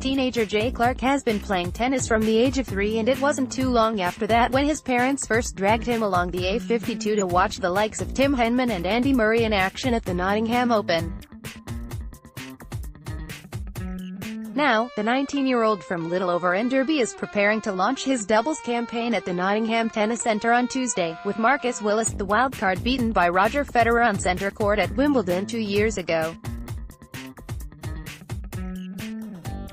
teenager Jay Clarke has been playing tennis from the age of 3, and it wasn't too long after that when his parents first dragged him along the A52 to watch the likes of Henman and Andy Murray in action at the Nottingham Open. Now, the 19-year-old from Littleover in Derby is preparing to launch his doubles campaign at the Nottingham Tennis Centre on Tuesday, with Marcus Willis, the wildcard, beaten by Roger Federer on centre court at Wimbledon 2 years ago.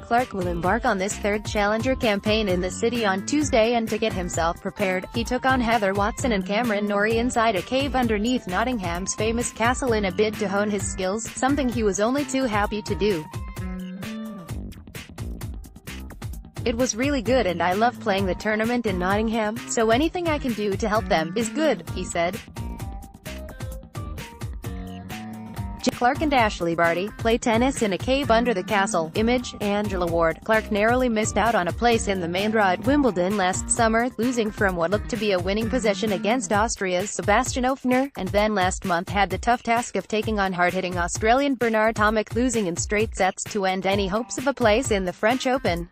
Clarke will embark on this third challenger campaign in the city on Tuesday, and to get himself prepared, he took on Heather Watson and Cameron Norrie inside a cave underneath Nottingham's famous castle in a bid to hone his skills, something he was only too happy to do. "It was really good and I love playing the tournament in Nottingham, so anything I can do to help them is good," he said. Jay Clarke and Ashley Barty play tennis in a cave under the castle. Image, Angela Ward. Clarke narrowly missed out on a place in the main draw at Wimbledon last summer, losing from what looked to be a winning position against Austria's Sebastian Ofner, and then last month had the tough task of taking on hard-hitting Australian Bernard Tomic, losing in straight sets to end any hopes of a place in the French Open.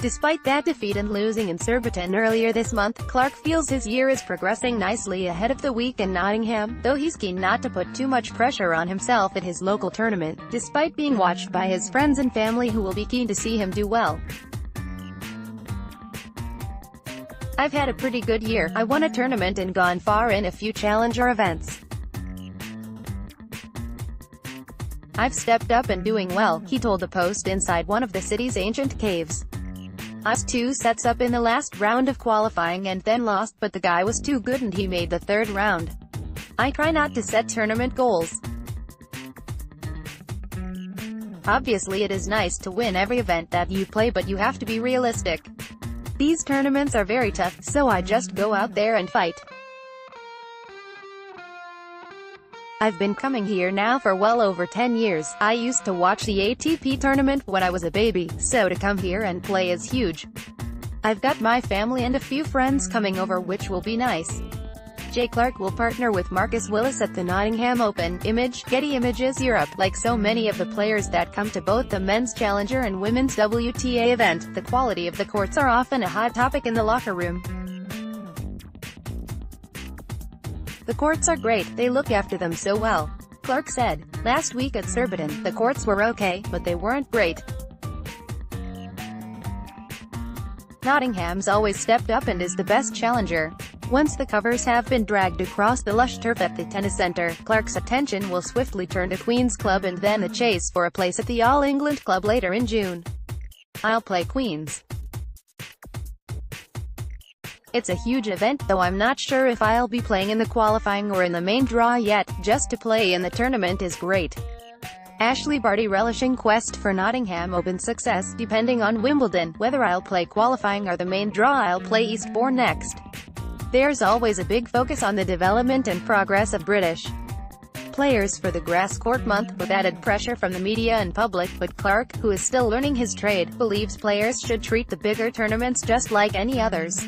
Despite that defeat and losing in Surbiton earlier this month, Clarke feels his year is progressing nicely ahead of the week in Nottingham, though he's keen not to put too much pressure on himself at his local tournament, despite being watched by his friends and family who will be keen to see him do well. "I've had a pretty good year. I won a tournament and gone far in a few challenger events. I've stepped up and doing well," he told the Post inside one of the city's ancient caves. "I was 2 sets up in the last round of qualifying and then lost, but the guy was too good and he made the third round. I try not to set tournament goals. Obviously it is nice to win every event that you play, but you have to be realistic. These tournaments are very tough, so I just go out there and fight. I've been coming here now for well over 10 years. I used to watch the ATP tournament when I was a baby, so to come here and play is huge. I've got my family and a few friends coming over, which will be nice." Jay Clarke will partner with Marcus Willis at the Nottingham Open. Image, Getty Images Europe. Like so many of the players that come to both the men's challenger and women's WTA event, the quality of the courts are often a hot topic in the locker room. "The courts are great, they look after them so well," Clarke said. "Last week at Surbiton, the courts were okay, but they weren't great. Nottingham's always stepped up and is the best challenger. Once the covers have been dragged across the lush turf at the tennis centre, Clarke's attention will swiftly turn to Queen's Club and then the chase for a place at the All England Club later in June. I'll play Queen's. It's a huge event, though I'm not sure if I'll be playing in the qualifying or in the main draw yet. Just to play in the tournament is great." Ashley Barty relishing quest for Nottingham Open success. "Depending on Wimbledon, whether I'll play qualifying or the main draw, I'll play Eastbourne next. There's always a big focus on the development and progress of British players for the grass court month, with added pressure from the media and public, but Clarke, who is still learning his trade, believes players should treat the bigger tournaments just like any others.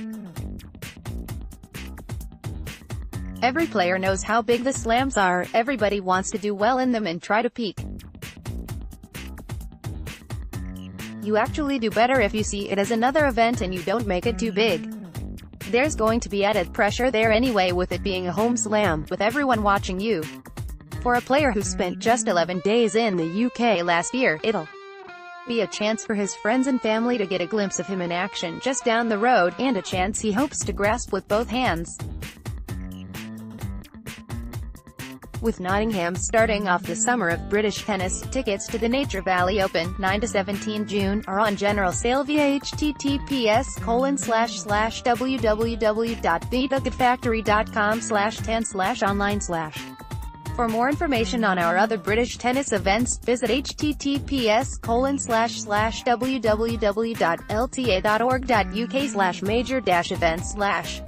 Every player knows how big the slams are, everybody wants to do well in them and try to peak. You actually do better if you see it as another event and you don't make it too big. There's going to be added pressure there anyway, with it being a home slam, with everyone watching you. For a player who spent just 11 days in the UK last year, it'll be a chance for his friends and family to get a glimpse of him in action just down the road, and a chance he hopes to grasp with both hands." With Nottingham starting off the summer of British tennis, tickets to the Nature Valley Open, 9 to 17 June, are on general sale via https://www.theticketfactory.com/10/online/. For more information on our other British tennis events, visit https://www.lta.org.uk/major-events/.